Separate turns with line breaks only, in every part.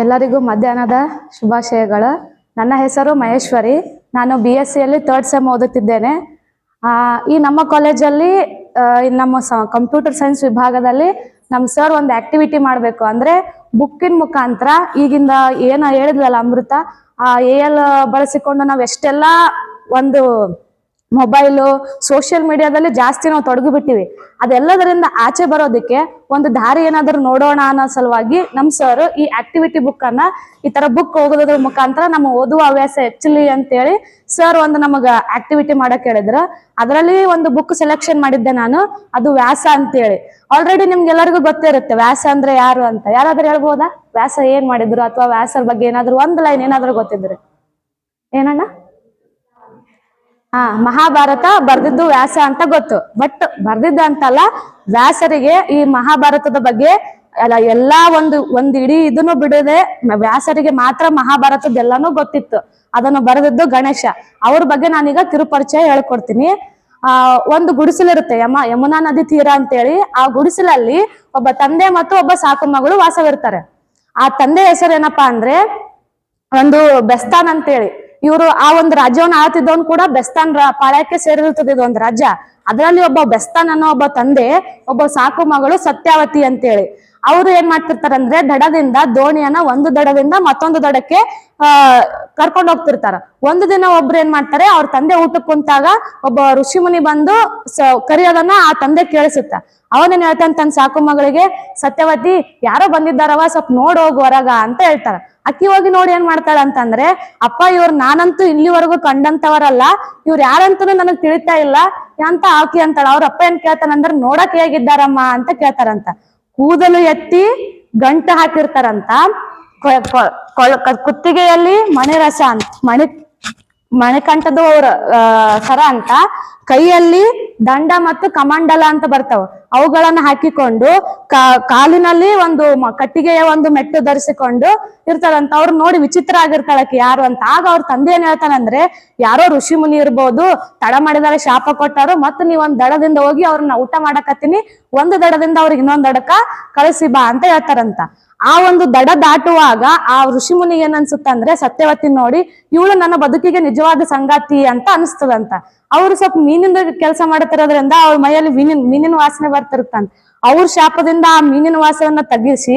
ಎಲ್ಲರಿಗೂ ಮಧ್ಯಾಹ್ನದ ಶುಭಾಶಯಗಳು. ನನ್ನ ಹೆಸರು ಮಹೇಶ್ವರಿ. ನಾನು BSc 3rd ಸೆಮ್ ಓದುತ್ತಿದ್ದೇನೆ. ಈ ನಮ್ಮ ಕಾಲೇಜಲ್ಲಿ ನಮ್ಮ ಕಂಪ್ಯೂಟರ್ ಸೈನ್ಸ್ ವಿಭಾಗದಲ್ಲಿ ನಮ್ಮ ಸರ್ ಒಂದು ಆಕ್ಟಿವಿಟಿ ಮಾಡಬೇಕು ಅಂದ್ರೆ ಬುಕ್ಕಿನ ಮುಖಾಂತರ ಈಗಿಂದ ಏನು ಹೇಳಿದ್ಲಲ್ಲ ಅಮೃತ, AL ಬಳಸಿಕೊಂಡು ನಾವು ಎಷ್ಟೆಲ್ಲ ಒಂದು ಮೊಬೈಲು ಸೋಷಿಯಲ್ ಮೀಡಿಯಾದಲ್ಲಿ ಜಾಸ್ತಿ ನಾವು ತೊಡಗಿಬಿಟ್ಟಿವಿ. ಅದೆಲ್ಲದರಿಂದ ಆಚೆ ಬರೋದಕ್ಕೆ ಒಂದು ದಾರಿ ಏನಾದರೂ ನೋಡೋಣ ಅನ್ನೋ ಸಲುವಾಗಿ ನಮ್ಮ ಸರ್ ಈ ಆಕ್ಟಿವಿಟಿ ಬುಕ್ ಅನ್ನ ಈ ತರ ಬುಕ್ ಓದೋದ್ರ ಮುಖಾಂತರ ನಮ್ಮ ಓದುವ ಹವ್ಯಾಸ ಹೆಚ್ಚಲಿ ಅಂತೇಳಿ ಸರ್ ಒಂದು ನಮಗ ಆಕ್ಟಿವಿಟಿ ಮಾಡಕ್ ಹೇಳಿದ್ರು. ಅದರಲ್ಲಿ ಒಂದು ಬುಕ್ ಸೆಲೆಕ್ಷನ್ ಮಾಡಿದ್ದೆ ನಾನು, ಅದು ವ್ಯಾಸ ಅಂತೇಳಿ. ಆಲ್ರೆಡಿ ನಿಮ್ಗೆಲ್ಲರಿಗೂ ಗೊತ್ತಿರುತ್ತೆ ವ್ಯಾಸ ಅಂದ್ರೆ ಯಾರು ಅಂತ. ಯಾರಾದ್ರೂ ಹೇಳ್ಬೋದಾ ವ್ಯಾಸ ಏನ್ ಮಾಡಿದ್ರು ಅಥವಾ ವ್ಯಾಸರ ಬಗ್ಗೆ ಏನಾದ್ರು ಒಂದು ಲೈನ್ ಏನಾದ್ರು ಗೊತ್ತಿದ್ರೆ? ಏನಣ್ಣ? ಮಹಾಭಾರತ ಬರ್ದಿದ್ದು ವ್ಯಾಸ ಅಂತ ಗೊತ್ತು, ಬಟ್ ಬರ್ದಿದ್ದ ಅಂತಲ್ಲ, ವ್ಯಾಸರಿಗೆ ಈ ಮಹಾಭಾರತದ ಬಗ್ಗೆ ಎಲ್ಲಾ ಒಂದು ಇಡೀ ಇದನ್ನು ಬಿಡದೆ ವ್ಯಾಸರಿಗೆ ಮಾತ್ರ ಮಹಾಭಾರತದ್ದೆಲ್ಲಾನು ಗೊತ್ತಿತ್ತು. ಅದನ್ನು ಬರೆದಿದ್ದು ಗಣೇಶ. ಅವ್ರ ಬಗ್ಗೆ ನಾನೀಗ ಕಿರುಪರಿಚಯ ಹೇಳ್ಕೊಡ್ತೀನಿ. ಒಂದು ಗುಡಿಸಲಿರುತ್ತೆ ಯಮುನಾ ನದಿ ತೀರ ಅಂತೇಳಿ. ಆ ಗುಡಿಸಲಲ್ಲಿ ಒಬ್ಬ ತಂದೆ ಮತ್ತು ಒಬ್ಬ ಸಾಕು ಮಗಳು ವಾಸವಿರ್ತಾರೆ. ಆ ತಂದೆ ಹೆಸರು ಏನಪ್ಪಾ ಅಂದ್ರೆ ಒಂದು ಬೆಸ್ತಾನ್ ಅಂತೇಳಿ. ಇವರು ಆ ಒಂದು ರಾಜ್ಯವನ್ನು ಆಳ್ತಿದ್ದವನು ಕೂಡ ಬೆಸ್ತಾನ್ ಪಾಳ್ಯಕ್ಕೆ ಸೇರಿರುತ್ತದೆ ಇದು ಒಂದು ರಾಜ್ಯ. ಅದರಲ್ಲಿ ಒಬ್ಬ ಬೆಸ್ತಾನ್ ಅನ್ನೋ ಒಬ್ಬ ತಂದೆ, ಒಬ್ಬ ಸಾಕು ಮಗಳು ಸತ್ಯಾವತಿ ಅಂತೇಳಿ. ಅವರು ಏನ್ ಮಾಡ್ತಿರ್ತಾರಂದ್ರೆ ದಡದಿಂದ ದೋಣಿಯನ್ನ ಒಂದು ದಡದಿಂದ ಮತ್ತೊಂದು ದಡಕ್ಕೆ ಕರ್ಕೊಂಡು ಹೋಗ್ತಿರ್ತಾರ. ಒಂದು ದಿನ ಒಬ್ರು ಏನ್ ಮಾಡ್ತಾರೆ, ಅವ್ರ ತಂದೆ ಊಟಕ್ಕೆ ಕುಂತಾಗ ಒಬ್ಬ ಋಷಿ ಮುನಿ ಬಂದು ಕರಿಯೋದನ್ನ ಆ ತಂದೆ ಕೇಳಿಸುತ್ತ. ಅವನೇನ್ ಹೇಳ್ತಾನೆ ತನ್ನ ಸಾಕು ಮಗಳಿಗೆ, ಸತ್ಯವತಿ ಯಾರೋ ಬಂದಿದ್ದಾರವ, ಸ್ವಲ್ಪ ನೋಡ್ ಹೋಗು ಹೊರಗ ಅಂತ ಹೇಳ್ತಾರ. ಅಕ್ಕಿ ಹೋಗಿ ನೋಡಿ ಏನ್ ಮಾಡ್ತಾಳ ಅಂತಂದ್ರೆ, ಅಪ್ಪ ಇವ್ರು ನಾನಂತೂ ಇಲ್ಲಿವರೆಗೂ ಕಂಡಂತವರಲ್ಲ, ಇವ್ರು ಯಾರಂತೂ ನನಗ್ ತಿಳಿತಾ ಇಲ್ಲ ಅಂತ ಆಕಿ ಅಂತಾಳ. ಅವ್ರ ಅಪ್ಪ ಏನ್ ಕೇಳ್ತಾನಂದ್ರೆ, ನೋಡಕ್ ಹೇಗಿದ್ದಾರಮ್ಮ ಅಂತ ಕೇಳ್ತಾರಂತ. ಕೂದಲು ಎತ್ತಿ ಗಂಟು ಹಾಕಿರ್ತಾರಂತ, ಕುತ್ತಿಗೆಯಲ್ಲಿ ಮಣಿರಸ ಅಂತ ಮಣಿಕಂಠದ ಸರ ಅಂತ, ಕೈಯಲ್ಲಿ ದಂಡ ಮತ್ತು ಕಮಂಡಲ ಅಂತ ಬರ್ತಾವ, ಅವುಗಳನ್ನ ಹಾಕಿಕೊಂಡು ಕಾಲಿನಲ್ಲಿ ಒಂದು ಕಟ್ಟಿಗೆಯ ಒಂದು ಮೆಟ್ಟು ಧರಿಸಿಕೊಂಡು ಇರ್ತಾಳಂತ. ಅವ್ರು ನೋಡಿ ವಿಚಿತ್ರ ಆಗಿರ್ತಾಳಕ್ಕೆ ಯಾರು ಅಂತ. ಆಗ ಅವ್ರ ತಂದೆ ಏನ್ ಹೇಳ್ತಾನಂದ್ರೆ, ಯಾರೋ ಋಷಿ ಮುನಿ ಇರ್ಬೋದು, ತಡ ಮಾಡಿದಾರೆ, ಶಾಪ ಕೊಟ್ಟಾರು, ಮತ್ತು ನೀವ್ ಒಂದ್ ದಡದಿಂದ ಹೋಗಿ ಅವ್ರನ್ನ ಊಟ ಮಾಡಕತ್ತೀನಿ, ಒಂದು ದಡದಿಂದ ಅವ್ರಿಗೆ ಇನ್ನೊಂದ್ ದಡಕ್ಕ ಕಳಿಸಿ ಬಾ ಅಂತ ಹೇಳ್ತಾರಂತ. ಆ ಒಂದು ದಡ ದಾಟುವಾಗ ಆ ಋಷಿ ಮುನಿಗೆ ಏನ್ ಅನ್ಸುತ್ತಂದ್ರೆ, ಸತ್ಯವತಿ ನೋಡಿ ಇವಳು ನನ್ನ ಬದುಕಿಗೆ ನಿಜವಾದ ಸಂಗಾತಿ ಅಂತ ಅನಿಸ್ತದಂತ. ಅವ್ರು ಸ್ವಲ್ಪ ಮೀನಿಂದ ಕೆಲಸ ಮಾಡ್ತಿರೋದ್ರಿಂದ ಅವ್ರ ಮೈಯಲ್ಲಿ ಮೀನಿನ ವಾಸನೆ ಬರ್ತಿರುತ್ತಂತ. ಅವ್ರ ಶಾಪದಿಂದ ಆ ಮೀನಿನ ವಾಸವನ್ನ ತಗ್ಗಿಸಿ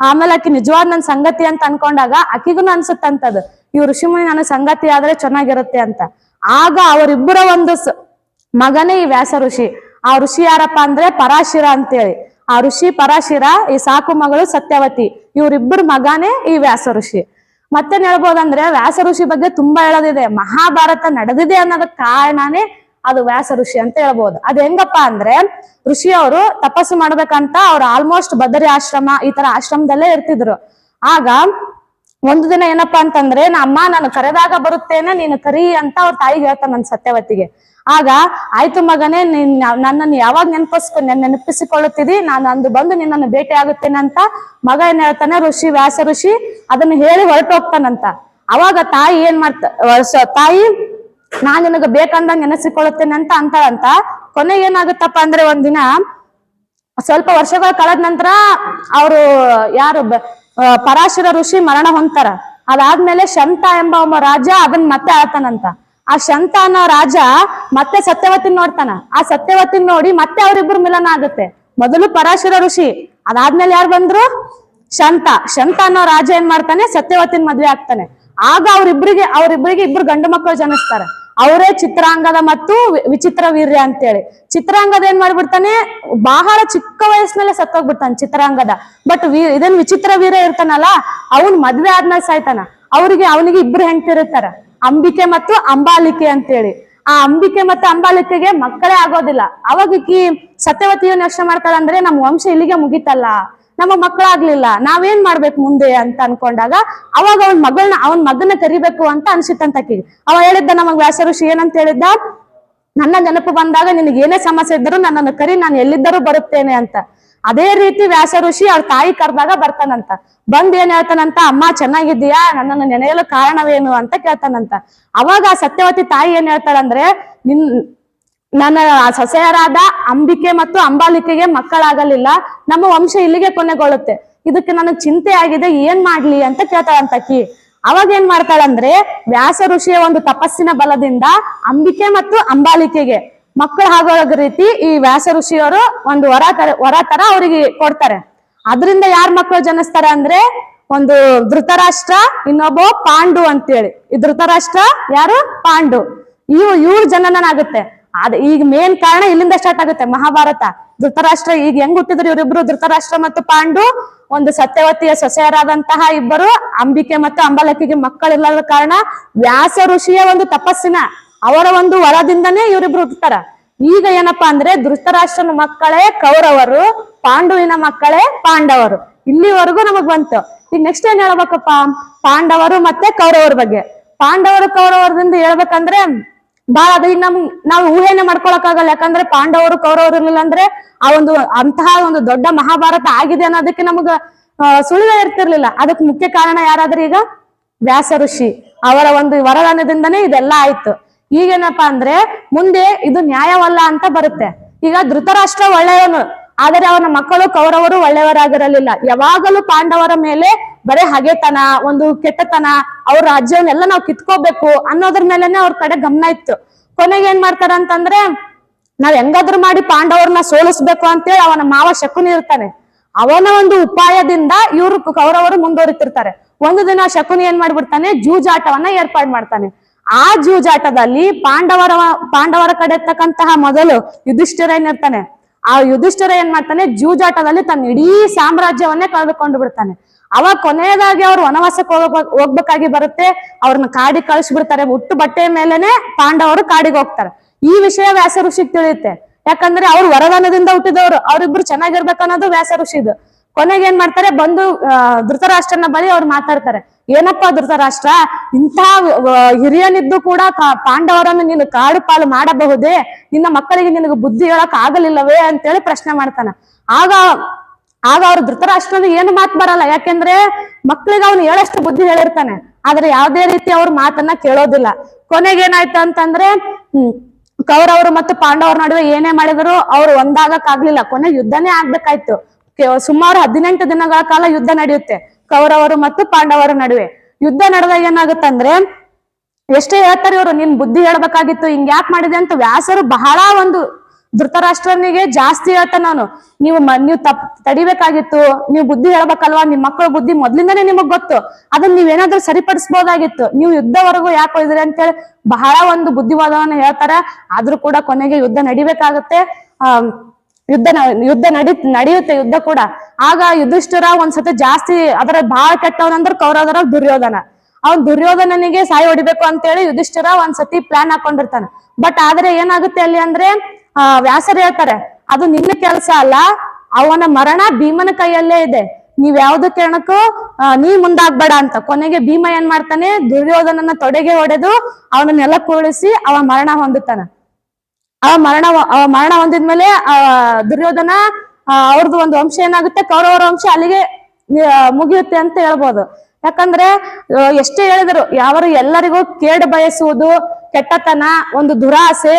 ಆಮೇಲೆ ಆಕಿ ನಿಜವಾದ ನನ್ ಸಂಗತಿ ಅಂತ ಅನ್ಕೊಂಡಾಗ ಆಕಿಗೂ ಅನ್ಸುತ್ತಂತದು, ಇವ್ ಋಷಿ ಮುನಿ ನನ್ನ ಸಂಗತಿ ಆದ್ರೆ ಚೆನ್ನಾಗಿರುತ್ತೆ ಅಂತ. ಆಗ ಅವರಿಬ್ಬರ ಒಂದು ಮಗನೇ ಈ ವ್ಯಾಸ ಋಷಿ. ಆ ಋಷಿ ಯಾರಪ್ಪ ಅಂದ್ರೆ ಪರಾಶಿರ ಅಂತೇಳಿ. ಆ ಋಷಿ ಪರಾಶಿರ, ಈ ಸಾಕು ಮಗಳು ಸತ್ಯವತಿ, ಇವ್ರಿಬ್ಬರ ಮಗನೇ ಈ ವ್ಯಾಸ ಋಷಿ. ಮತ್ತೇನ್ ಹೇಳ್ಬೋದಂದ್ರೆ, ವ್ಯಾಸ ಋಷಿ ಬಗ್ಗೆ ತುಂಬಾ ಹೇಳೋದಿದೆ. ಮಹಾಭಾರತ ನಡೆದಿದೆ ಅನ್ನೋದಕ್ಕೆ ಕಾರಣನೇ ಅದು ವ್ಯಾಸ ಋಷಿ ಅಂತ ಹೇಳ್ಬೋದು. ಅದ್ ಹೆಂಗಪ್ಪ ಅಂದ್ರೆ, ಋಷಿಯವರು ತಪಸ್ಸು ಮಾಡ್ಬೇಕಂತ ಅವ್ರು ಆಲ್ಮೋಸ್ಟ್ ಬದರಿ ಆಶ್ರಮ ಈ ತರ ಆಶ್ರಮದಲ್ಲೇ ಇರ್ತಿದ್ರು. ಆಗ ಒಂದು ದಿನ ಏನಪ್ಪಾ ಅಂತಂದ್ರೆ, ಅಮ್ಮ ನಾನು ಕರೆದಾಗ ಬರುತ್ತೇನೆ, ನೀನು ಕರಿ ಅಂತ ಅವ್ರ ತಾಯಿಗೆ ಹೇಳ್ತಾನ ನನ್ ಸತ್ಯವತಿಗೆ. ಆಗ ಆಯ್ತು ಮಗನೇ, ನನ್ನನ್ನು ಯಾವಾಗ ನೆನಪಿಸಿಕೊಳ್ಳುತ್ತಿದಿ, ನಾನು ಅಂದು ಬಂದು ನಿನ್ನನ್ನು ಭೇಟಿ ಆಗುತ್ತೇನೆ ಅಂತ ಮಗ ಏನ್ ಹೇಳ್ತಾನೆ, ವ್ಯಾಸ ಋಷಿ ಅದನ್ನು ಹೇಳಿ ಹೊರಟೋಗ್ತಾನಂತ. ಅವಾಗ ತಾಯಿ ಏನ್ ತಾಯಿ ನಾನ್ ನಿನಗ ಬೇಕಂದಂಗ ನೆನೆಸಿಕೊಳ್ಳುತ್ತೇನೆ ಅಂತ ಅಂತಾಳಂತ. ಕೊನೆಗೆ ಏನಾಗುತ್ತಪ್ಪ ಅಂದ್ರೆ, ಒಂದಿನ ಸ್ವಲ್ಪ ವರ್ಷಗಳ ಕಳೆದ ನಂತರ ಅವರು ಯಾರು ಪರಾಶರ ಋಷಿ ಮರಣ ಹೊಂತಾರ. ಅದಾದ್ಮೇಲೆ ಶಂತ ಎಂಬ ಒಬ್ಬ ರಾಜ ಅದನ್ನ ಮತ್ತೆ ಆಳ್ತಾನಂತ. ಆ ಶಂತ ಅನ್ನೋ ರಾಜ ಮತ್ತೆ ಸತ್ಯವತಿನ ನೋಡ್ತಾನ. ಆ ಸತ್ಯವತಿನ ನೋಡಿ ಮತ್ತೆ ಅವ್ರಿಬ್ರು ಮಿಲನ ಆಗುತ್ತೆ. ಮೊದಲು ಪರಾಶರ ಋಷಿ, ಅದಾದ್ಮೇಲೆ ಯಾರು ಬಂದ್ರು, ಶಂತ ಅನ್ನೋ ರಾಜ ಏನ್ ಮಾಡ್ತಾನೆ, ಸತ್ಯವತಿನ ಮದ್ವೆ ಆಗ್ತಾನೆ. ಆಗ ಅವ್ರಿಬ್ರಿಗೆ ಇಬ್ರು ಗಂಡು ಮಕ್ಕಳು ಜನಿಸ್ತಾರೆ. ಅವರೇ ಚಿತ್ರಾಂಗದ ಮತ್ತು ವಿಚಿತ್ರ ವೀರ್ಯ ಅಂತೇಳಿ. ಚಿತ್ರಾಂಗದ ಏನ್ ಮಾಡ್ಬಿಡ್ತಾನೆ, ಬಹಳ ಚಿಕ್ಕ ವಯಸ್ಸಿನಲ್ಲೇ ಸತ್ತೋಗ್ಬಿಡ್ತಾನೆ ಚಿತ್ರಾಂಗದ. ಬಟ್ ಇದನ್ ವಿಚಿತ್ರ ವೀರ್ಯ ಇರ್ತಾನಲ್ಲ, ಅವನ್ ಮದ್ವೆ ಆದ್ಮೇಲೆ ಸಾಯ್ತಾನ. ಅವನಿಗೆ ಇಬ್ರು ಹೆಂಡ್ತಿರ್ತಾರ, ಅಂಬಿಕೆ ಮತ್ತು ಅಂಬಾಲಿಕೆ ಅಂತೇಳಿ. ಆ ಅಂಬಿಕೆ ಮತ್ತು ಅಂಬಾಲಿಕೆಗೆ ಮಕ್ಕಳೇ ಆಗೋದಿಲ್ಲ. ಅವಾಗ ಈಕಿ ಸತ್ಯವತಿಯನ್ನು ಯೋಚನೆ ಮಾಡ್ತಾಳಂದ್ರೆ, ನಮ್ಮ ವಂಶ ಇಲ್ಲಿಗೆ ಮುಗಿತಲ್ಲ, ನಮ್ಮ ಮಕ್ಕಳಾಗ್ಲಿಲ್ಲ, ನಾವೇನ್ ಮಾಡ್ಬೇಕು ಮುಂದೆ ಅಂತ ಅನ್ಕೊಂಡಾಗ ಅವಾಗ ಅವನ್ ಮಗನ ಕರಿಬೇಕು ಅಂತ ಅನ್ಸಿತ್ತಂತ ಆಕಿಗೆ. ಅವ ಹೇಳಿದ್ದ ನಮಗ್ ವ್ಯಾಸ ಋಷಿ ಏನಂತ ಹೇಳಿದ್ದ, ನನ್ನ ನೆನಪು ಬಂದಾಗ ನಿನಗೆ ಏನೇ ಸಮಸ್ಯೆ ಇದ್ದರೂ ನನ್ನನ್ನು ಕರಿ, ನಾನು ಎಲ್ಲಿದ್ದರೂ ಬರುತ್ತೇನೆ ಅಂತ. ಅದೇ ರೀತಿ ವ್ಯಾಸ ಋಷಿ ಅವ್ರ ತಾಯಿ ಕರ್ದಾಗ ಬರ್ತಾನಂತ. ಬಂದ್ ಏನ್ ಹೇಳ್ತಾನಂತ, ಅಮ್ಮ ಚೆನ್ನಾಗಿದ್ದೀಯಾ, ನನ್ನನ್ನು ನೆನೆಯಲು ಕಾರಣವೇನು ಅಂತ ಕೇಳ್ತಾನಂತ. ಅವಾಗ ಸತ್ಯವತಿ ತಾಯಿ ಏನ್ ಹೇಳ್ತಾಳಂದ್ರೆ, ನನ್ನ ಸೊಸೆಯರಾದ ಅಂಬಿಕೆ ಮತ್ತು ಅಂಬಾಲಿಕೆಗೆ ಮಕ್ಕಳಾಗಲಿಲ್ಲ, ನಮ್ಮ ವಂಶ ಇಲ್ಲಿಗೆ ಕೊನೆಗೊಳ್ಳುತ್ತೆ, ಇದಕ್ಕೆ ನನಗೆ ಚಿಂತೆ ಆಗಿದೆ, ಏನ್ ಮಾಡ್ಲಿ ಅಂತ ಕೇಳ್ತಾಳಂತಕಿ. ಅವಾಗ ಏನ್ ಮಾಡ್ತಾಳಂದ್ರೆ, ವ್ಯಾಸ ಋಷಿಯ ಒಂದು ತಪಸ್ಸಿನ ಬಲದಿಂದ ಅಂಬಿಕೆ ಮತ್ತು ಅಂಬಾಲಿಕೆಗೆ ಮಕ್ಕಳು ಆಗೋ ರೀತಿ ಈ ವ್ಯಾಸ ಋಷಿಯವರು ಒಂದು ವರ ತರ ಅವ್ರಿಗೆ ಕೊಡ್ತಾರೆ. ಅದರಿಂದ ಯಾರ್ ಮಕ್ಕಳು ಜನಿಸ್ತಾರೆ ಅಂದ್ರೆ, ಒಂದು ಧೃತರಾಷ್ಟ್ರ, ಇನ್ನೊಬ್ಬ ಪಾಂಡು ಅಂತೇಳಿ. ಈ ಧೃತರಾಷ್ಟ್ರ ಯಾರು, ಪಾಂಡು, ಇವ್ರ ಜನನನಾಗುತ್ತೆ. ಈಗ ಮೇನ್ ಕಾರಣ ಇಲ್ಲಿಂದ ಸ್ಟಾರ್ಟ್ ಆಗುತ್ತೆ ಮಹಾಭಾರತ. ಧೃತರಾಷ್ಟ್ರ ಈಗ ಹೆಂಗ್ ಹುಟ್ಟಿದ್ರು ಇವರಿಬ್ರು, ಧೃತರಾಷ್ಟ್ರ ಮತ್ತು ಪಾಂಡು, ಒಂದು ಸತ್ಯವತಿಯ ಸೊಸೆಯರಾದಂತಹ ಇಬ್ಬರು ಅಂಬಿಕೆ ಮತ್ತು ಅಂಬಾಲಿಕೆಗೆ ಮಕ್ಕಳಿಲ್ಲದ ಕಾರಣ ವ್ಯಾಸ ಋಷಿಯ ಒಂದು ತಪಸ್ಸಿನ ಅವರ ಒಂದು ವರದಿಂದನೇ ಇವರಿಬ್ರು ಹುಟ್ಟುತ್ತಾರ. ಈಗ ಏನಪ್ಪಾ ಅಂದ್ರೆ, ಧೃತರಾಷ್ಟ್ರನ ಮಕ್ಕಳೇ ಕೌರವರು, ಪಾಂಡುವಿನ ಮಕ್ಕಳೇ ಪಾಂಡವರು. ಇಲ್ಲಿವರೆಗೂ ನಮಗ್ ಬಂತು. ಈಗ ನೆಕ್ಸ್ಟ್ ಏನ್ ಹೇಳ್ಬೇಕಪ್ಪ, ಪಾಂಡವರು ಮತ್ತೆ ಕೌರವರ ಬಗ್ಗೆ. ಪಾಂಡವರು ಕೌರವರದಿಂದ ಹೇಳ್ಬೇಕಂದ್ರೆ ಬಾಳ ಅದು ಈಗ ನಾವು ಊಹೆನೆ ಮಾಡ್ಕೊಳಕ್ ಆಗಲ್ಲ. ಯಾಕಂದ್ರೆ ಪಾಂಡವರು ಕೌರವರು ಇರ್ಲಿಲ್ಲ ಅಂದ್ರೆ ಆ ಒಂದು ಅಂತಹ ಒಂದು ದೊಡ್ಡ ಮಹಾಭಾರತ ಆಗಿದೆ ಅನ್ನೋದಕ್ಕೆ ನಮಗ ಸುಳಿವೇ ಇರ್ತಿರ್ಲಿಲ್ಲ. ಅದಕ್ಕೆ ಮುಖ್ಯ ಕಾರಣ ಯಾರಾದ್ರೂ ಈಗ ವ್ಯಾಸ ಋಷಿ ಅವರ ಒಂದು ವರದಾನದಿಂದನೇ ಇದೆಲ್ಲ ಆಯ್ತು. ಈಗೇನಪ್ಪಾ ಅಂದ್ರೆ, ಮುಂದೆ ಇದು ನ್ಯಾಯವಲ್ಲ ಅಂತ ಬರುತ್ತೆ. ಈಗ ಧೃತರಾಷ್ಟ್ರ ಒಳ್ಳೆಯವನು, ಆದರೆ ಅವನ ಮಕ್ಕಳು ಕೌರವರು ಒಳ್ಳೆಯವರಾಗಿರಲಿಲ್ಲ. ಯಾವಾಗಲೂ ಪಾಂಡವರ ಮೇಲೆ ಬರೇ ಹಗೆತನ, ಒಂದು ಕೆಟ್ಟತನ, ಅವ್ರ ರಾಜ್ಯವನ್ನೆಲ್ಲ ನಾವು ಕಿತ್ಕೋಬೇಕು ಅನ್ನೋದ್ರ ಮೇಲೆನೆ ಅವ್ರ ಕಡೆ ಗಮನ ಇತ್ತು. ಕೊನೆಗೆ ಏನ್ ಮಾಡ್ತಾರ ಅಂತಂದ್ರೆ, ನಾವ್ ಹೆಂಗಾದ್ರೂ ಮಾಡಿ ಪಾಂಡವರನ್ನ ಸೋಲಿಸ್ಬೇಕು ಅಂತೇಳಿ ಅವನ ಮಾವ ಶಕುನಿ ಇರ್ತಾನೆ. ಅವನ ಒಂದು ಉಪಾಯದಿಂದ ಇವ್ರು ಕೌರವರು ಮುಂದುವರಿತಿರ್ತಾರೆ. ಒಂದು ದಿನ ಶಕುನಿ ಏನ್ ಮಾಡ್ಬಿಡ್ತಾನೆ, ಜೂಜಾಟವನ್ನ ಏರ್ಪಾಡು ಮಾಡ್ತಾನೆ. ಆ ಜೂಜಾಟದಲ್ಲಿ ಪಾಂಡವರ ಕಡೆ ಇರ್ತಕ್ಕಂತಹ ಮೊದಲು ಯುಧಿಷ್ಠಿರ ಏನಿರ್ತಾನೆ, ಆ ಯುಧಿಷ್ಠಿರ ಏನ್ ಮಾಡ್ತಾನೆ, ಜೂಜಾಟದಲ್ಲಿ ತನ್ನ ಇಡೀ ಸಾಮ್ರಾಜ್ಯವನ್ನೇ ಕಳೆದುಕೊಂಡು ಬಿಡ್ತಾನೆ. ಅವಾಗ ಕೊನೆಯದಾಗಿ ಅವ್ರು ವನವಾಸಕ್ಕೆ ಹೋಗ್ಬೇಕಾಗಿ ಬರುತ್ತೆ. ಅವ್ರನ್ನ ಕಾಡಿಗೆ ಕಳಿಸ್ಬಿಡ್ತಾರೆ. ಹುಟ್ಟು ಬಟ್ಟೆಯ ಮೇಲೆನೆ ಪಾಂಡವರು ಕಾಡಿಗೆ ಹೋಗ್ತಾರೆ. ಈ ವಿಷಯ ವ್ಯಾಸ ಋಷಿಗೆ ತಿಳಿಯುತ್ತೆ. ಯಾಕಂದ್ರೆ ಅವ್ರು ವರದಾನದಿಂದ ಹುಟ್ಟಿದವರು, ಅವ್ರಿಬ್ರು ಚೆನ್ನಾಗಿರ್ಬೇಕು ಅನ್ನೋದು ವ್ಯಾಸ ಋಷಿದು. ಕೊನೆಗೆ ಏನ್ ಮಾಡ್ತಾರೆ, ಬಂದು ಧೃತರಾಷ್ಟ್ರನ ಬಳಿ ಅವ್ರು ಮಾತಾಡ್ತಾರೆ. ಏನಪ್ಪಾ ಧೃತರಾಷ್ಟ್ರ, ಇಂಥ ಹಿರಿಯನಿದ್ದು ಕೂಡ ಪಾಂಡವರನ್ನು ನೀನು ಕಾಡು ಪಾಲು ಮಾಡಬಹುದೇ, ನಿನ್ನ ಮಕ್ಕಳಿಗೆ ನಿನಗೆ ಬುದ್ಧಿ ಹೇಳಕ್ ಆಗಲಿಲ್ಲವೇ ಅಂತೇಳಿ ಪ್ರಶ್ನೆ ಮಾಡ್ತಾನ. ಆಗ ಅವ್ರು ಧೃತರಾಷ್ಟ್ರದ ಏನು ಮಾತು ಬರಲ್ಲ. ಯಾಕೆಂದ್ರೆ ಮಕ್ಳಿಗೆ ಅವ್ನು ಹೇಳಷ್ಟು ಬುದ್ಧಿ ಹೇಳಿರ್ತಾನೆ, ಆದ್ರೆ ಯಾವ್ದೇ ರೀತಿ ಅವ್ರ ಮಾತನ್ನ ಕೇಳೋದಿಲ್ಲ. ಕೊನೆಗೆ ಏನಾಯ್ತು ಅಂತಂದ್ರೆ, ಕೌರವರು ಮತ್ತು ಪಾಂಡವರ ನಡುವೆ ಏನೇ ಮಾಡಿದ್ರು ಅವ್ರು ಒಂದಾಗಕ್ ಆಗ್ಲಿಲ್ಲ. ಕೊನೆಗೆ ಯುದ್ಧನೇ ಆಗ್ಬೇಕಾಯ್ತು. ಸುಮಾರು 18 ದಿನಗಳ ಕಾಲ ಯುದ್ಧ ನಡೆಯುತ್ತೆ ಕೌರವರು ಮತ್ತು ಪಾಂಡವರ ನಡುವೆ. ಯುದ್ಧ ನಡೆದಾಗ ಏನಾಗುತ್ತಂದ್ರೆ, ಎಷ್ಟೇ ಹೇಳ್ತಾರೆ ಇವ್ರು, ನಿನ್ ಬುದ್ಧಿ ಹೇಳ್ಬೇಕಾಗಿತ್ತು, ಹಿಂಗ್ ಯಾಕೆ ಮಾಡಿದೆ ಅಂತ ವ್ಯಾಸರು ಬಹಳ ಒಂದು ಧೃತರಾಷ್ಟ್ರನಿಗೆ ಜಾಸ್ತಿ ಹೇಳ್ತಾನ. ನಾನು ನೀವು ತಡಿಬೇಕಾಗಿತ್ತು, ನೀವು ಬುದ್ಧಿ ಹೇಳ್ಬೇಕಲ್ವಾ, ನಿಮ್ ಮಕ್ಕಳ ಬುದ್ಧಿ ಮೊದ್ಲಿಂದಾನೇ ನಿಮಗ್ ಗೊತ್ತು, ಅದನ್ನ ನೀವೇನಾದ್ರೂ ಸರಿಪಡಿಸ್ಬೋದಾಗಿತ್ತು, ನೀವು ಯುದ್ಧವರೆಗೂ ಯಾಕೆ ಹೋಯ್ದ್ರಿ ಅಂತೇಳಿ ಬಹಳ ಒಂದು ಬುದ್ಧಿವಾದವನ್ನ ಹೇಳ್ತಾರೆ. ಆದ್ರೂ ಕೂಡ ಕೊನೆಗೆ ಯುದ್ಧ ನಡಿಬೇಕಾಗತ್ತೆ. ಯುದ್ಧ ನಡೆಯುತ್ತೆ ಯುದ್ಧ ಕೂಡ. ಆಗ ಯುಧಿಷ್ಠಿರ ಒಂದ್ಸತಿ ಜಾಸ್ತಿ ಅದರ ಬಹಳ ಕೆಟ್ಟವನಂದ್ರ ಕೌರವರ ದುರ್ಯೋಧನ. ಅವ್ನ್ ದುರ್ಯೋಧನನಿಗೆ ಸಾಯಿ ಹೊಡಿಬೇಕು ಅಂತೇಳಿ ಯುಧಿಷ್ಠಿರ ಒಂದ್ಸತಿ ಪ್ಲಾನ್ ಹಾಕೊಂಡಿರ್ತಾನೆ. ಬಟ್ ಆದ್ರೆ ಏನಾಗುತ್ತೆ ಅಲ್ಲಿ ಅಂದ್ರೆ, ವ್ಯಾಸರು ಹೇಳ್ತಾರೆ, ಅದು ನಿನ್ನ ಕೆಲಸ ಅಲ್ಲ, ಅವನ ಮರಣ ಭೀಮನ ಕೈಯಲ್ಲೇ ಇದೆ, ನೀವ್ ಯಾವ್ದು ಕಾರಣಕ್ಕೂ ನೀ ಮುಂದಾಗ್ಬೇಡ ಅಂತ. ಕೊನೆಗೆ ಭೀಮ ಏನ್ ಮಾಡ್ತಾನೆ, ದುರ್ಯೋಧನನ ತೊಡೆಗೆ ಹೊಡೆದು ಅವನನ್ನೆಲ್ಲ ಕೂಳಿಸಿ ಅವ ಮರಣ ಹೊಂದುತ್ತಾನ. ಅವ ಮರಣ ಹೊಂದಿದ್ಮೇಲೆ ದುರ್ಯೋಧನ ಅವ್ರದ್ದು ಒಂದು ವಂಶ ಏನಾಗುತ್ತೆ, ಕೌರವರ ವಂಶ ಅಲ್ಲಿಗೆ ಮುಗಿಯುತ್ತೆ ಅಂತ ಹೇಳ್ಬೋದು. ಯಾಕಂದ್ರೆ ಎಷ್ಟೇ ಹೇಳಿದ್ರು ಎಲ್ಲರಿಗೂ ಕೇಡು ಬಯಸುವುದು, ಕೆಟ್ಟತನ, ಒಂದು ದುರಾಸೆ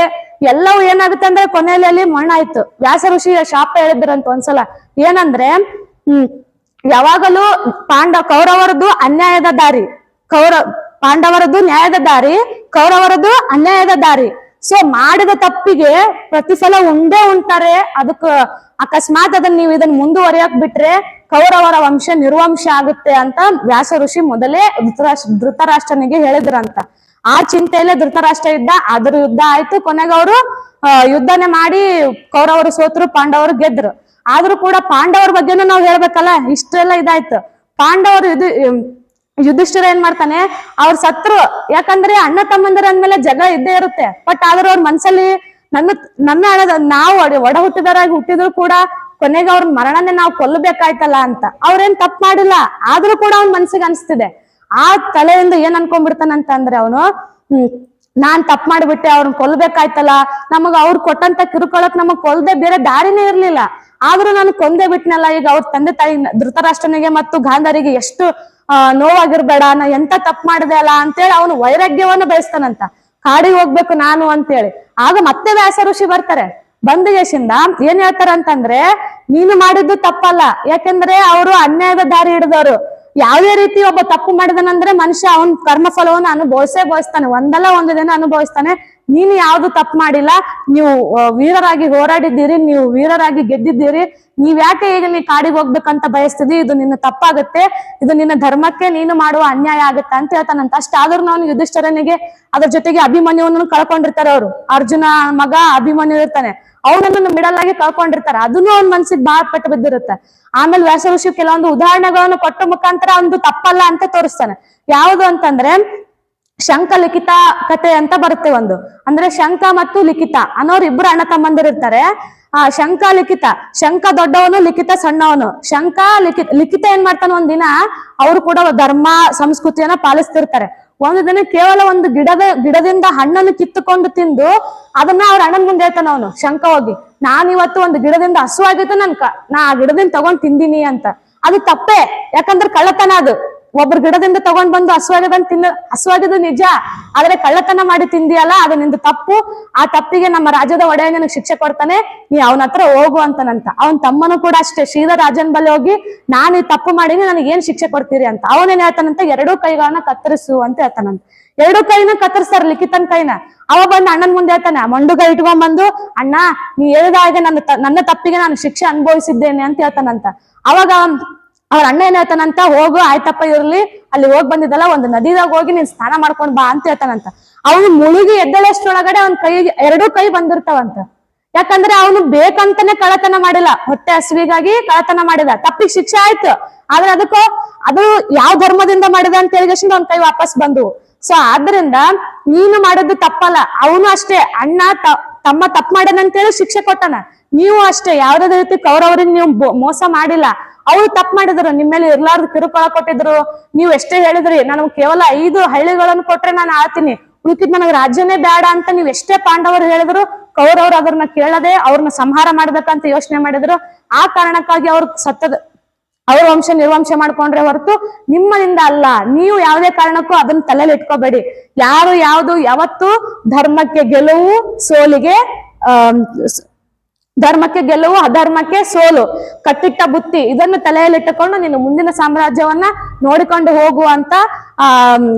ಎಲ್ಲವೂ ಏನಾಗುತ್ತೆ ಅಂದ್ರೆ ಕೊನೆಯಲ್ಲಿ ಅಲ್ಲಿ ಮಣ್ಣಾಯ್ತು. ವ್ಯಾಸ ಋಷಿ ಶಾಪ ಹೇಳಿದ್ರಂತ ಒಂದ್ಸಲ, ಏನಂದ್ರೆ ಯಾವಾಗಲೂ ಕೌರವರದ್ದು ಅನ್ಯಾಯದ ದಾರಿ, ಪಾಂಡವರದ್ದು ನ್ಯಾಯದ ದಾರಿ, ಕೌರವರದ್ದು ಅನ್ಯಾಯದ ದಾರಿ. ಸೊ ಮಾಡಿದ ತಪ್ಪಿಗೆ ಪ್ರತಿಫಲ ಉಂಟೇ ಉಂಟಾರೆ. ಅದಕ್ಕ ಅಕಸ್ಮಾತ್ ನೀವು ಇದನ್ನ ಮುಂದುವರಿಯಕ್ ಬಿಟ್ರೆ ಕೌರವರ ವಂಶ ನಿರ್ವಂಶ ಆಗುತ್ತೆ ಅಂತ ವ್ಯಾಸ ಋಷಿ ಮೊದಲೇ ಧೃತರಾಷ್ಟ್ರನಿಗೆ ಹೇಳಿದ್ರಂತ. ಆ ಚಿಂತೆಯಲ್ಲೇ ಧೃತರಾಷ್ಟ್ರ ಇದ್ದ. ಅದ್ರ ಯುದ್ಧ ಆಯ್ತು. ಕೊನೆಗೆ ಅವರು ಯುದ್ಧನೇ ಮಾಡಿ ಕೌರವರು ಸೋತರು, ಪಾಂಡವರು ಗೆದ್ರು. ಆದ್ರೂ ಕೂಡ ಪಾಂಡವರ ಬಗ್ಗೆನೂ ನಾವು ಹೇಳ್ಬೇಕಲ್ಲ, ಇಷ್ಟೆಲ್ಲ ಇದಾಯ್ತು. ಪಾಂಡವರು ಯುಧಿಷ್ಠಿರ ಏನ್ ಮಾಡ್ತಾನೆ, ಅವ್ರ ಸತ್ರು. ಯಾಕಂದ್ರೆ ಅಣ್ಣ ತಮ್ಮಂದಿರ ಅಂದ್ಮೇಲೆ ಜಗಳ ಇದ್ದೇ ಇರುತ್ತೆ. ಬಟ್ ಆದ್ರೂ ಅವ್ರ ಮನ್ಸಲ್ಲಿ ನನ್ನ ನಾವು ಒಡ ಹುಟ್ಟಿದವರಾಗಿ ಹುಟ್ಟಿದ್ರು ಕೂಡ ಕೊನೆಗೆ ಅವ್ರ ಮರಣನೇ ನಾವು ಕೊಲ್ಲಬೇಕಾಯ್ತಲ್ಲ ಅಂತ. ಅವ್ರೇನ್ ತಪ್ಪು ಮಾಡಿಲ್ಲ, ಆದ್ರೂ ಕೂಡ ಅವ್ನ ಮನ್ಸಿಗೆ ಅನ್ಸ್ತಿದೆ. ಆ ತಲೆಯಿಂದ ಏನ್ ಅನ್ಕೊಂಡ್ಬಿಡ್ತಾನಂತ ಅಂದ್ರೆ, ಅವನು ನಾನ್ ತಪ್ಪು ಮಾಡ್ಬಿಟ್ಟೆ, ಅವ್ರನ್ನ ಕೊಲ್ಬೇಕಾಯ್ತಲ್ಲ, ನಮಗ ಅವ್ರು ಕೊಟ್ಟಂತ ಕಿರುಕೊಳಕ್ ನಮಗ್ ಕೊಲ್ದೆ ಬೇರೆ ದಾರಿನೇ ಇರ್ಲಿಲ್ಲ, ಆದ್ರೂ ನಾನು ಕೊಂದೇ ಬಿಟ್ನಲ್ಲ. ಈಗ ಅವ್ರ ತಂದೆ ತಾಯಿ ಧೃತರಾಷ್ಟ್ರನಿಗೆ ಮತ್ತು ಗಾಂಧಾರಿಗೆ ಎಷ್ಟು ನೋವಾಗಿರ್ಬೇಡ, ನಾ ಎಂತ ತಪ್ಪು ಮಾಡಿದೆ ಅಲ್ಲ ಅಂತೇಳಿ ಅವನು ವೈರಾಗ್ಯವನ್ನ ಬಯಸ್ತಾನಂತ. ಕಾಡಿಗೆ ಹೋಗ್ಬೇಕು ನಾನು ಅಂತೇಳಿ. ಆಗ ಮತ್ತೆ ವ್ಯಾಸ ಋಷಿ ಬರ್ತಾರೆ. ಬಂದಿಗೆಶಿಂದ ಏನ್ ಹೇಳ್ತಾರ ಅಂತಂದ್ರೆ, ನೀನು ಮಾಡಿದ್ದು ತಪ್ಪಲ್ಲ, ಯಾಕಂದ್ರೆ ಅವರು ಅನ್ಯಾಯದ ದಾರಿ ಹಿಡಿದವರು. ಯಾವುದೇ ರೀತಿ ಒಬ್ಬ ತಪ್ಪು ಮಾಡಿದನಂದ್ರೆ ಮನುಷ್ಯ ಅವನ್ ಕರ್ಮ ಫಲವನ್ನು ಅನುಭವಿಸ್ತಾನೆ, ಒಂದಲ್ಲ ಒಂದು ದಿನ ಅನುಭವಿಸ್ತಾನೆ. ನೀನು ಯಾವ್ದು ತಪ್ಪು ಮಾಡಿಲ್ಲ, ನೀವು ವೀರರಾಗಿ ಹೋರಾಡಿದ್ದೀರಿ, ನೀವು ವೀರರಾಗಿ ಗೆದ್ದಿದ್ದೀರಿ, ನೀವ್ ಯಾಕೆ ಈಗ ನೀ ಕಾಡಿಗೆ ಹೋಗ್ಬೇಕಂತ ಬಯಸ್ತಿದಿ, ಇದು ನಿನ್ನ ತಪ್ಪಾಗುತ್ತೆ, ಇದು ನಿನ್ನ ಧರ್ಮಕ್ಕೆ ನೀನು ಮಾಡುವ ಅನ್ಯಾಯ ಆಗುತ್ತೆ ಅಂತ ಹೇಳ್ತಾನಂತ. ಅಷ್ಟಾದ್ರೂ ನಾವು ಯುಧಿಷ್ಠರನಿಗೆ ಅದ್ರ ಜೊತೆಗೆ ಅಭಿಮನ್ಯುವನ್ನು ಕಳ್ಕೊಂಡಿರ್ತಾರೆ. ಅವರು ಅರ್ಜುನ ಮಗ ಅಭಿಮನ್ಯು ಇರ್ತಾನೆ, ಅವನನ್ನು ಮಿಡಲ್ ಆಗಿ ಕಳ್ಕೊಂಡಿರ್ತಾರೆ. ಅದನ್ನು ಅವ್ನ ಮನ್ಸಿಗೆ ಬಾಳ್ ಪಟ್ಟು ಬಿದ್ದಿರುತ್ತೆ. ಆಮೇಲೆ ವ್ಯಾಸ ಋಷಿ ಕೆಲವೊಂದು ಉದಾಹರಣೆಗಳನ್ನು ಕೊಟ್ಟ ಮುಖಾಂತರ ಒಂದು ತಪ್ಪಲ್ಲ ಅಂತ ತೋರಿಸ್ತಾನೆ. ಯಾವುದು ಅಂತಂದ್ರೆ ಶಂಖ ಲಿಖಿತ ಕಥೆ ಅಂತ ಬರುತ್ತೆ ಒಂದು. ಅಂದ್ರೆ ಶಂಖ ಮತ್ತು ಲಿಖಿತ ಅನ್ನೋರು ಇಬ್ರು ಅಣ್ಣ ತಮ್ಮಂದಿರಿರ್ತಾರೆ. ಶಂಖ ಲಿಖಿತ, ಶಂಖ ದೊಡ್ಡವನು, ಲಿಖಿತ ಸಣ್ಣವನು. ಶಂಖ ಲಿಖಿತ ಏನ್ ಮಾಡ್ತಾನೆ, ಒಂದಿನ ಅವರು ಕೂಡ ಧರ್ಮ ಸಂಸ್ಕೃತಿಯನ್ನ ಪಾಲಿಸ್ತಿರ್ತಾರೆ. ಒಂದು ದಿನ ಕೇವಲ ಒಂದು ಗಿಡದಿಂದ ಹಣ್ಣನ್ನು ಕಿತ್ತುಕೊಂಡು ತಿಂದು ಅದನ್ನ ಅವ್ರ ಅಣ್ಣನ ಮುಂದೆ ಹೇಳ್ತಾನ ಅವನು ಶಂಖ ಹೋಗಿ, ನಾನ್ ಇವತ್ತು ಒಂದು ಗಿಡದಿಂದ ಹಸುವಾಗಿತ್ತು, ನಾ ಆ ಗಿಡದಿಂದ ತಗೊಂಡ್ ತಿಂದಿನಿ ಅಂತ. ಅದು ತಪ್ಪೇ, ಯಾಕಂದ್ರೆ ಕಳ್ಳತನ. ಅದು ಒಬ್ರು ಗಿಡದಿಂದ ತಗೊಂಡ್ ಬಂದು ಹಸುವಾಗಿದ್ದು ನಿಜ, ಆದ್ರೆ ಕಳ್ಳತನ ಮಾಡಿ ತಿಂದಿಯಲ್ಲ, ಅದು ನಿಂದು ತಪ್ಪು. ಆ ತಪ್ಪಿಗೆ ನಮ್ಮ ರಾಜ್ಯದ ಒಡೆಯ ನಿನಗೆ ಶಿಕ್ಷೆ ಕೊಡ್ತಾನೆ, ನೀ ಅವನ ಹತ್ರ ಹೋಗು ಅಂತನಂತ. ಅವನ್ ತಮ್ಮನು ಕೂಡ ಅಷ್ಟೇ, ಶ್ರೀಧ ರಾಜನ್ ಬಳಿ ಹೋಗಿ, ನಾನು ಈ ತಪ್ಪು ಮಾಡೀನಿ, ನನಗೆ ಏನ್ ಶಿಕ್ಷೆ ಕೊಡ್ತೀರಿ ಅಂತ. ಅವನೇನ್ ಹೇಳ್ತಾನಂತ, ಎರಡೂ ಕೈಗಳನ್ನ ಕತ್ತರಿಸು ಅಂತ ಹೇಳ್ತಾನಂತ. ಎರಡೂ ಕೈನ ಕತ್ತರಿಸ್ತಾರ, ಲಿಖಿತನ್ ಕೈನ. ಅವ ಬಂದು ಅಣ್ಣನ್ ಮುಂದೆ ಹೇಳ್ತಾನೆ, ಮಂಡುಗ ಇಟ್ಕೊಂಡ್ ಬಂದು, ಅಣ್ಣ ನೀ ಹೇಳಿದ ಹಾಗೆ ನನ್ನ ತಪ್ಪಿಗೆ ನಾನು ಶಿಕ್ಷೆ ಅನುಭವಿಸಿದ್ದೇನೆ ಅಂತ ಹೇಳ್ತಾನಂತ. ಅವಾಗ ಅವ್ರ ಅಣ್ಣ ಏನ್ ಹೇಳ್ತಾನಂತ, ಹೋಗು ಆಯ್ತಪ್ಪ ಇರ್ಲಿ, ಅಲ್ಲಿ ಹೋಗ್ ಬಂದಿದ್ದಲ್ಲ, ಒಂದು ನದಿದಾಗ ಹೋಗಿ ನೀನ್ ಸ್ನಾನ ಮಾಡ್ಕೊಂಡ್ ಬಾ ಅಂತ ಹೇಳ್ತಾನಂತ. ಅವನು ಮುಳುಗಿ ಎದ್ದಳಷ್ಟೊಳಗಡೆ ಅವನ್ ಎರಡೂ ಕೈ ಬಂದಿರ್ತಾವಂತ. ಯಾಕಂದ್ರೆ ಅವನು ಬೇಕಂತಾನೆ ಕಳ್ಳತನ ಮಾಡಿಲ್ಲ, ಹೊಟ್ಟೆ ಹಸಿವಿಗಾಗಿ ಕಳ್ಳತನ ಮಾಡಿದ, ತಪ್ಪಿಗೆ ಶಿಕ್ಷೆ ಆಯ್ತು. ಆದ್ರೆ ಅದು ಯಾವ ಧರ್ಮದಿಂದ ಮಾಡಿದ ಅಂತ ಹೇಳಿದ ಅವ್ನ ಕೈ ವಾಪಸ್ ಬಂದು. ಸೊ ಆದ್ರಿಂದ ನೀನು ಮಾಡಿದ್ದು ತಪ್ಪಲ್ಲ, ಅವನು ಅಷ್ಟೇ, ಅಣ್ಣ ತಮ್ಮ ತಪ್ಪು ಮಾಡ್ಯಾನಂತೇಳಿ ಶಿಕ್ಷೆ ಕೊಟ್ಟನ. ನೀವು ಅಷ್ಟೇ, ಯಾವ್ದೇ ರೀತಿ ಕೌರವರಿಗೆ ನೀವು ಮೋಸ ಮಾಡಿಲ್ಲ. ಅವ್ರು ತಪ್ಪು ಮಾಡಿದ್ರು, ನಿಮ್ಮ ಮೇಲೆ ಇರ್ಲಾರ್ದು ಕಿರುಕುಳ ಕೊಟ್ಟಿದ್ರು. ನೀವು ಎಷ್ಟೇ ಹೇಳಿದ್ರಿ, ನಾನು ಕೇವಲ 5 ಹಳ್ಳಿಗಳನ್ನು ಕೊಟ್ರೆ ನಾನು ಆಳ್ತೀನಿ, ಉಳಿಕಿದ್ ನನಗೆ ರಾಜ್ಯನೇ ಬೇಡ ಅಂತ ನೀವು ಎಷ್ಟೇ ಪಾಂಡವರು ಹೇಳಿದ್ರು, ಕೌರವರು ಅದನ್ನ ಕೇಳದೆ ಅವ್ರನ್ನ ಸಂಹಾರ ಮಾಡ್ಬೇಕಂತ ಯೋಚನೆ ಮಾಡಿದ್ರು. ಆ ಕಾರಣಕ್ಕಾಗಿ ಅವ್ರ ವಂಶ ನಿರ್ವಂಶ ಮಾಡ್ಕೊಂಡ್ರೆ ಹೊರತು ನಿಮ್ಮದಿಂದ ಅಲ್ಲ. ನೀವು ಯಾವುದೇ ಕಾರಣಕ್ಕೂ ಅದನ್ನ ತಲೆಯಲ್ಲಿ ಇಟ್ಕೋಬೇಡಿ. ಯಾವತ್ತು ಧರ್ಮಕ್ಕೆ ಗೆಲುವು, ಸೋಲಿಗೆ ಧರ್ಮಕ್ಕೆ ಗೆಲುವು, ಅಧರ್ಮಕ್ಕೆ ಸೋಲು, ಕಟ್ಟಿಟ್ಟ ಬುತ್ತಿ, ಇದನ್ನು ತಲೆಯಲ್ಲಿಟ್ಟುಕೊಂಡು ನೀನು ಮುಂದಿನ ಸಾಮ್ರಾಜ್ಯವನ್ನ ನೋಡಿಕೊಂಡು ಹೋಗುವಂತ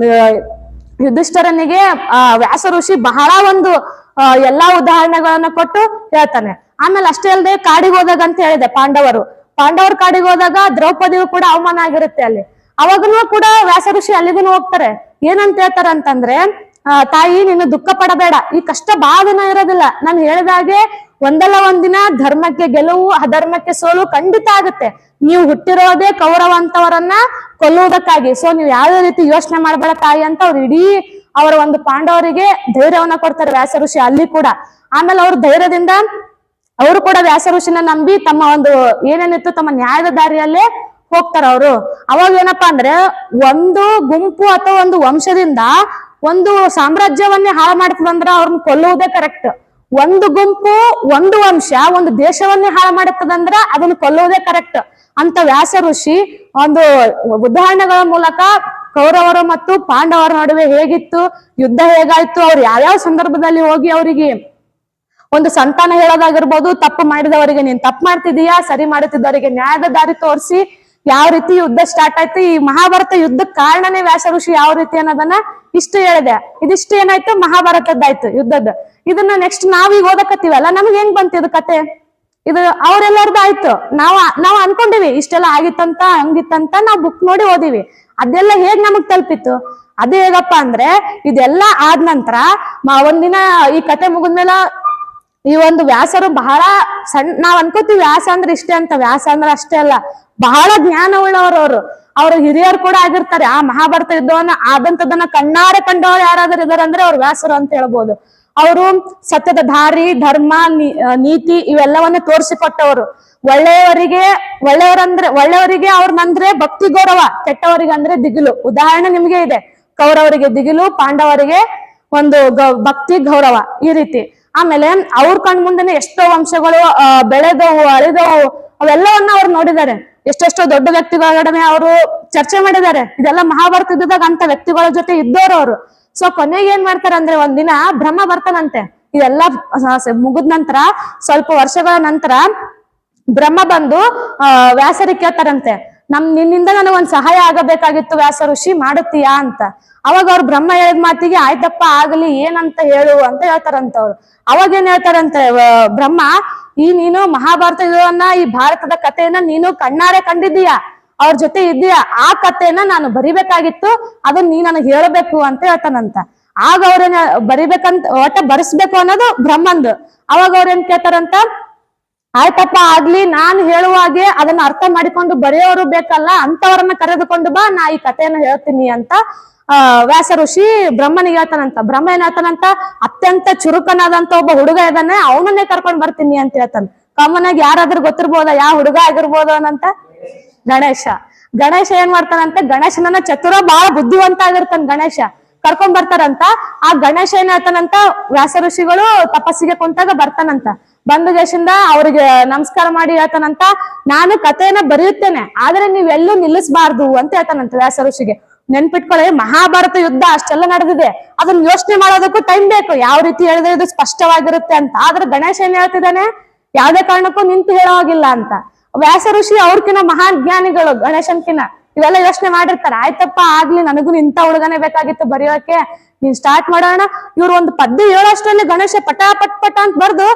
ಯುಧಿಷ್ಠರನಿಗೆ ವ್ಯಾಸ ಋಷಿ ಬಹಳ ಒಂದು ಎಲ್ಲಾ ಉದಾಹರಣೆಗಳನ್ನ ಕೊಟ್ಟು ಹೇಳ್ತಾನೆ. ಆಮೇಲೆ ಅಷ್ಟೇ ಅಲ್ಲದೆ ಕಾಡಿಗೆ ಹೋದಾಗ ಅಂತ ಹೇಳಿದೆ, ಪಾಂಡವರು ಕಾಡಿಗೆ ಹೋದಾಗ ದ್ರೌಪದಿಗೂ ಕೂಡ ಅವಮಾನ ಆಗಿರುತ್ತೆ ಅಲ್ಲಿ. ಅವಾಗನೂ ಕೂಡ ವ್ಯಾಸ ಋಷಿ ಅಲ್ಲಿಗೂ ಹೋಗ್ತಾರೆ. ಏನಂತ ಹೇಳ್ತಾರ ಅಂತಂದ್ರೆ, ತಾಯಿ ನೀನು ದುಃಖ ಪಡಬೇಡ, ಈ ಕಷ್ಟ ಬಹಳ ದಿನ ಇರೋದಿಲ್ಲ. ನಾನು ಹೇಳಿದಾಗೆ ಒಂದಲ್ಲ ಒಂದಿನ ಧರ್ಮಕ್ಕೆ ಗೆಲುವು, ಅಧರ್ಮಕ್ಕೆ ಸೋಲು ಖಂಡಿತ ಆಗುತ್ತೆ. ನೀವು ಹುಟ್ಟಿರೋದೇ ಕೌರವ ಅಂತವರನ್ನ ಕೊಲ್ಲುವುದಕ್ಕಾಗಿ. ಸೊ ನೀವು ಯಾವುದೇ ರೀತಿ ಯೋಚನೆ ಮಾಡಬೇಡ ತಾಯಿ ಅಂತ ಅವ್ರು ಇಡೀ ಅವರ ಒಂದು ಪಾಂಡವರಿಗೆ ಧೈರ್ಯವನ್ನ ಕೊಡ್ತಾರೆ ವ್ಯಾಸ ಋಷಿ ಅಲ್ಲಿ ಕೂಡ. ಆಮೇಲೆ ಅವ್ರ ಧೈರ್ಯದಿಂದ ಅವರು ಕೂಡ ವ್ಯಾಸ ಋಷಿನ ನಂಬಿ ತಮ್ಮ ಒಂದು ಏನೇನಿತ್ತು ತಮ್ಮ ನ್ಯಾಯದ ದಾರಿಯಲ್ಲೇ ಹೋಗ್ತಾರ ಅವರು. ಅವಾಗ ಏನಪ್ಪಾ ಅಂದ್ರೆ, ಒಂದು ಗುಂಪು ಅಥವಾ ಒಂದು ವಂಶದಿಂದ ಒಂದು ಸಾಮ್ರಾಜ್ಯವನ್ನೇ ಹಾಳು ಮಾಡ್ತದಂದ್ರ ಅವ್ರನ್ನ ಕೊಲ್ಲುವುದೇ ಕರೆಕ್ಟ್. ಒಂದು ಗುಂಪು, ಒಂದು ವಂಶ, ಒಂದು ದೇಶವನ್ನೇ ಹಾಳು ಮಾಡುತ್ತದಂದ್ರ ಅದನ್ನ ಕೊಲ್ಲುವುದೇ ಕರೆಕ್ಟ್ ಅಂತ ವ್ಯಾಸ ಋಷಿ ಒಂದು ಉದಾಹರಣೆಗಳ ಮೂಲಕ ಕೌರವರು ಮತ್ತು ಪಾಂಡವರ ನಡುವೆ ಹೇಗಿತ್ತು, ಯುದ್ಧ ಹೇಗಾಯ್ತು, ಅವ್ರು ಯಾವ್ಯಾವ ಸಂದರ್ಭದಲ್ಲಿ ಹೋಗಿ ಅವರಿಗೆ ಒಂದು ಸಂತಾನ ಹೇಳೋದಾಗಿರ್ಬೋದು, ತಪ್ಪು ಮಾಡಿದವರಿಗೆ ನೀನ್ ತಪ್ಪು ಮಾಡ್ತಿದೀಯಾ, ಸರಿ ಮಾಡುತ್ತಿದ್ದವರಿಗೆ ನ್ಯಾಯದ ದಾರಿ ತೋರಿಸಿ ಯಾವ ರೀತಿ ಯುದ್ಧ ಸ್ಟಾರ್ಟ್ ಆಯ್ತು. ಈ ಮಹಾಭಾರತ ಯುದ್ಧಕ್ಕೆ ಕಾರಣನೇ ವ್ಯಾಸ ಋಷಿ ಯಾವ ರೀತಿ ಅನ್ನೋದನ್ನ ಇಷ್ಟು ಹೇಳಿದೆ. ಇದಿಷ್ಟು ಏನಾಯ್ತು, ಮಹಾಭಾರತದ್ದಾಯ್ತು ಯುದ್ಧದ. ಇದನ್ನ ನೆಕ್ಸ್ಟ್ ನಾವೀಗ ಓದಕತ್ತೀವಲ್ಲ, ನಮ್ಗೆ ಹೆಂಗ್ ಬಂತು ಇದು ಕತೆ? ಇದು ಅವ್ರೆಲ್ಲರದ್ದು ಆಯ್ತು. ನಾವು ಅನ್ಕೊಂಡಿವಿ ಇಷ್ಟೆಲ್ಲ ಆಗಿತ್ತಂತ ಹಂಗಿತ್ತಂತ ನಾವು ಬುಕ್ ನೋಡಿ ಓದಿವಿ. ಅದೆಲ್ಲ ಹೇಗ್ ನಮಗ್ ತಲುಪಿತ್ತು? ಅದೇ ಹೇಗಪ್ಪ ಅಂದ್ರೆ, ಇದೆಲ್ಲ ಆದ ನಂತರ ಒಂದಿನ ಈ ಕತೆ ಮುಗಿದ್ಮೇಲೆ ಈ ಒಂದು ವ್ಯಾಸರು ಬಹಳ ನಾವ್ ಅನ್ಕೋತೀವಿ ವ್ಯಾಸ ಅಂದ್ರೆ ಇಷ್ಟೇ ಅಂತ. ವ್ಯಾಸ ಅಂದ್ರೆ ಅಷ್ಟೇ ಅಲ್ಲ, ಬಹಳ ಜ್ಞಾನ ಉಳ್ಳವರು. ಅವ್ರ ಹಿರಿಯರು ಕೂಡ ಆಗಿರ್ತಾರೆ. ಆ ಮಹಾಭಾರತ ಯುದ್ಧವನ್ನ ಆದಂತದನ್ನ ಕಣ್ಣಾರೆ ಕಂಡವರು ಯಾರಾದ್ರೂ ಇದಾರೆ ಅಂದ್ರೆ ಅವ್ರು ವ್ಯಾಸರು ಅಂತ ಹೇಳ್ಬೋದು. ಅವರು ಸತ್ಯದ ದಾರಿ, ಧರ್ಮ, ನೀತಿ ಇವೆಲ್ಲವನ್ನ ತೋರಿಸಿಕೊಟ್ಟವರು. ಒಳ್ಳೆಯವರಿಗೆ ಅವ್ರನ್ನಂದ್ರೆ ಭಕ್ತಿ ಗೌರವ, ಕೆಟ್ಟವರಿಗೆ ಅಂದ್ರೆ ದಿಗಿಲು. ಉದಾಹರಣೆ ನಿಮ್ಗೆ ಇದೆ, ಕೌರವರಿಗೆ ದಿಗಿಲು, ಪಾಂಡವರಿಗೆ ಒಂದು ಭಕ್ತಿ ಗೌರವ ಈ ರೀತಿ. ಆಮೇಲೆ ಅವ್ರ ಕಣ್ ಮುಂದೆನೆ ಎಷ್ಟೋ ವಂಶಗಳು ಬೆಳೆದವು ಅಳಿದವು ಅವೆಲ್ಲವನ್ನ ಅವ್ರು ನೋಡಿದ್ದಾರೆ. ಎಷ್ಟೆಷ್ಟೋ ದೊಡ್ಡ ವ್ಯಕ್ತಿಗಳೊಡನೆ ಅವರು ಚರ್ಚೆ ಮಾಡಿದ್ದಾರೆ. ಇದೆಲ್ಲ ಮಹಾಭಾರತ ಯುದ್ಧದಾಗ ಅಂತ ವ್ಯಕ್ತಿಗಳ ಜೊತೆ ಇದ್ದವ್ರು ಅವರು. ಸೊ ಕೊನೆಗೆ ಏನ್ ಮಾಡ್ತಾರ ಅಂದ್ರೆ ಒಂದಿನ ಬ್ರಹ್ಮ ಬರ್ತಾನಂತೆ. ಇದೆಲ್ಲ ಮುಗಿದ ನಂತರ ಸ್ವಲ್ಪ ವರ್ಷಗಳ ನಂತರ ಬ್ರಹ್ಮ ಬಂದು ವ್ಯಾಸರಿಗೆ ಕೇಳ್ತಾರಂತೆ, ನಿನ್ನಿಂದ ನನಗೊಂದ್ ಸಹಾಯ ಆಗಬೇಕಾಗಿತ್ತು ವ್ಯಾಸ ಋಷಿ, ಮಾಡುತ್ತೀಯಾ ಅಂತ. ಅವಾಗ ಅವ್ರು ಬ್ರಹ್ಮ ಹೇಳಿದ ಮಾತಿಗೆ ಆಯ್ತಪ್ಪ ಆಗ್ಲಿ, ಏನಂತ ಹೇಳು ಅಂತ ಹೇಳ್ತಾರಂತ ಅವ್ರು. ಅವಾಗ ಏನ್ ಹೇಳ್ತಾರಂತೆ ಬ್ರಹ್ಮ, ನೀನು ಮಹಾಭಾರತ ಯುದ್ಧವನ್ನ ಈ ಭಾರತದ ಕಥೆಯನ್ನ ನೀನು ಕಣ್ಣಾರೆ ಕಂಡಿದ್ದೀಯಾ, ಅವ್ರ ಜೊತೆ ಇದ್ದೀಯಾ, ಆ ಕಥೆಯನ್ನ ನಾನು ಬರಿಬೇಕಾಗಿತ್ತು, ಅದನ್ನ ನೀ ನನಗೆ ಹೇಳಬೇಕು ಅಂತ ಹೇಳ್ತಾನಂತ. ಆಗ ಅವ್ರೇನ ಬರಿಬೇಕಂತ ಒಟ್ಟ ಬರೆಸ್ಬೇಕು ಅನ್ನೋದು ಬ್ರಹ್ಮಂದು. ಅವಾಗ ಅವ್ರೇನ್ ಕೇಳ್ತಾರಂತ, ಆಯ್ತಪ್ಪ ಆಗ್ಲಿ, ನಾನ್ ಹೇಳುವಾಗೆ ಅದನ್ನ ಅರ್ಥ ಮಾಡಿಕೊಂಡು ಬರೆಯೋರು ಬೇಕಲ್ಲ, ಅಂತವರನ್ನ ಕರೆದುಕೊಂಡು ಬಾ, ನಾ ಈ ಕಥೆಯನ್ನ ಹೇಳ್ತೀನಿ ಅಂತ ವ್ಯಾಸ ಋಷಿ ಬ್ರಹ್ಮನಿಗೆ ಹೇಳ್ತಾನಂತ. ಬ್ರಹ್ಮ ಏನ್ ಹೇಳ್ತಾನಂತ, ಅತ್ಯಂತ ಚುರುಕನಾದಂತ ಒಬ್ಬ ಹುಡುಗ ಇದಾನೆ, ಅವನನ್ನೇ ಕರ್ಕೊಂಡ್ ಬರ್ತೀನಿ ಅಂತ ಹೇಳ್ತಾನೆ. ಕಾಮನ್ ಆಗಿ ಯಾರಾದ್ರೂ ಗೊತ್ತಿರ್ಬೋದ ಯಾವ ಹುಡುಗ ಆಗಿರ್ಬೋದು ಅನ್ನಂತ? ಗಣೇಶ. ಗಣೇಶ ಏನ್ ಮಾಡ್ತಾನಂತ, ಗಣೇಶನನ್ನ ಚತುರ ಬಹಳ ಬುದ್ಧಿವಂತ ಆಗಿರ್ತಾನ ಗಣೇಶ. ಕರ್ಕೊಂಡ್ ಬರ್ತಾರಂತ. ಆ ಗಣೇಶ ಏನ್ ಹೇಳ್ತಾನಂತ, ವ್ಯಾಸ ಋಷಿಗಳು ತಪಸ್ಸಿಗೆ ಕುಂತಾಗ ಬರ್ತಾನಂತ. ಬಂದ ದೇಶದಿಂದ ಅವ್ರಿಗೆ ನಮಸ್ಕಾರ ಮಾಡಿ ಹೇಳ್ತಾನಂತ, ನಾನು ಕಥೆಯನ್ನ ಬರೆಯುತ್ತೇನೆ, ಆದ್ರೆ ನೀವೆಲ್ಲೂ ನಿಲ್ಲಿಸಬಾರ್ದು ಅಂತ ಹೇಳ್ತಾನಂತ ವ್ಯಾಸ ಋಷಿಗೆ. ನೆನ್ಪಿಟ್ಕೊಳ್ಳಿ, ಮಹಾಭಾರತ ಯುದ್ಧ ಅಷ್ಟೆಲ್ಲ ನಡೆದಿದೆ, ಅದನ್ನ ಯೋಚನೆ ಮಾಡೋದಕ್ಕೂ ಟೈಮ್ ಬೇಕು, ಯಾವ ರೀತಿ ಹೇಳಿದ್ರೆ ಇದು ಸ್ಪಷ್ಟವಾಗಿರುತ್ತೆ ಅಂತ. ಆದ್ರೆ ಗಣೇಶ ಏನ್ ಹೇಳ್ತಿದ್ದಾನೆ, ಯಾವ್ದೇ ಕಾರಣಕ್ಕೂ ನಿಂತು ಹೇಳೋವಾಗಿಲ್ಲ ಅಂತ. ವ್ಯಾಸ ಋಷಿ ಅವ್ರಕಿನ ಮಹಾನ್ ಜ್ಞಾನಿಗಳು ಗಣೇಶನ್ಕಿನ, ಇವೆಲ್ಲ ಯೋಚನೆ ಮಾಡಿರ್ತಾರೆ. ಆಯ್ತಪ್ಪ ಆಗ್ಲಿ, ನನಗೂ ಇಂಥ ಹುಡುಗನೇ ಬೇಕಾಗಿತ್ತು ಬರೆಯೋಕೆ, ನೀನ್ ಸ್ಟಾರ್ಟ್ ಮಾಡೋಣ. ಇವ್ರು ಒಂದು ಪದ್ಯ ಹೇಳೋಷ್ಟರಲ್ಲಿ ಗಣೇಶ ಪಟ ಪಟ್ ಪಟ ಅಂತ ಬರ್ದು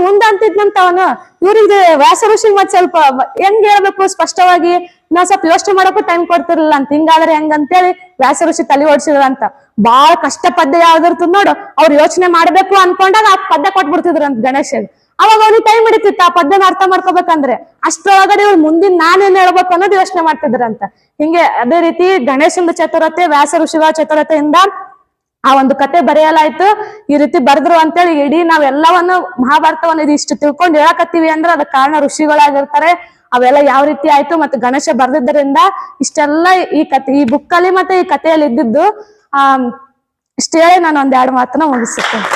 ಮುಂದ ಅಂತಿದ್ನಂತ ಅವನು. ಇವ್ರಿಗೆ ವ್ಯಾಸ ಋಷಿಗೆ ಮತ್ ಸ್ವಲ್ಪ ಹೆಂಗ್ ಹೇಳ್ಬೇಕು ಸ್ಪಷ್ಟವಾಗಿ, ನಾವ್ ಸ್ವಲ್ಪ ಯೋಚನೆ ಮಾಡೋಕ್ಕೂ ಟೈಮ್ ಕೊಡ್ತಿರ್ಲಿಲ್ಲ ಅಂತ. ಹಿಂಗಾದ್ರೆ ಹೆಂಗಂತೇಳಿ ವ್ಯಾಸ ಋಷಿ ತಲೆ ಓಡಿಸಿದ್ರಂತ. ಬಾಳ ಕಷ್ಟ ಪದ್ಯ ಯಾವ್ದಿರ್ತದ ನೋಡು, ಅವ್ರು ಯೋಚನೆ ಮಾಡ್ಬೇಕು ಅನ್ಕೊಂಡಾಗ ಆ ಪದ್ಯ ಕೊಟ್ಬಿಡ್ತಿದ್ರಂತ ಗಣೇಶಗ್. ಅವಾಗ ಅವ್ನಿಗೆ ಟೈಮ್ ಹಿಡಿತಿತ್ತು ಆ ಪದ್ಯನ ಅರ್ಥ ಮಾಡ್ಕೋಬೇಕಂದ್ರೆ. ಅಷ್ಟರೊಳಗಡೆ ಇವ್ರು ಮುಂದಿನ ನಾನೇನ್ ಹೇಳ್ಬೇಕು ಅನ್ನೋದು ಯೋಚನೆ ಮಾಡ್ತಿದ್ರಂತ. ಹಿಂಗೆ ಅದೇ ರೀತಿ ಗಣೇಶನ ಚತುರತೆ, ವ್ಯಾಸ ಋಷಿಗಳ ಚತುರತೆಯಿಂದ ಆ ಒಂದು ಕತೆ ಬರೆಯಲಾಯ್ತು. ಈ ರೀತಿ ಬರೆದ್ರು ಅಂತೇಳಿ ಇಡೀ ನಾವೆಲ್ಲವನ್ನು ಮಹಾಭಾರತವನ್ನು ಇಷ್ಟು ತಿಳ್ಕೊಂಡು ಹೇಳಕತ್ತೀವಿ ಅಂದ್ರೆ ಅದಕ್ಕೆ ಕಾರಣ ಋಷಿಗಳಾಗಿರ್ತಾರೆ. ಅವೆಲ್ಲ ಯಾವ ರೀತಿ ಆಯ್ತು, ಮತ್ತೆ ಗಣೇಶ ಬರ್ದಿದ್ದರಿಂದ ಇಷ್ಟೆಲ್ಲ ಈ ಬುಕ್ಕಲ್ಲಿ ಮತ್ತೆ ಈ ಕಥೆಯಲ್ಲಿ ಇದ್ದಿದ್ದು. ಇಷ್ಟ ಹೇಳಿ ನಾನು ಒಂದೆರಡು ಮಾತನ್ನ ಮುಗಿಸುತ್ತೇನೆ.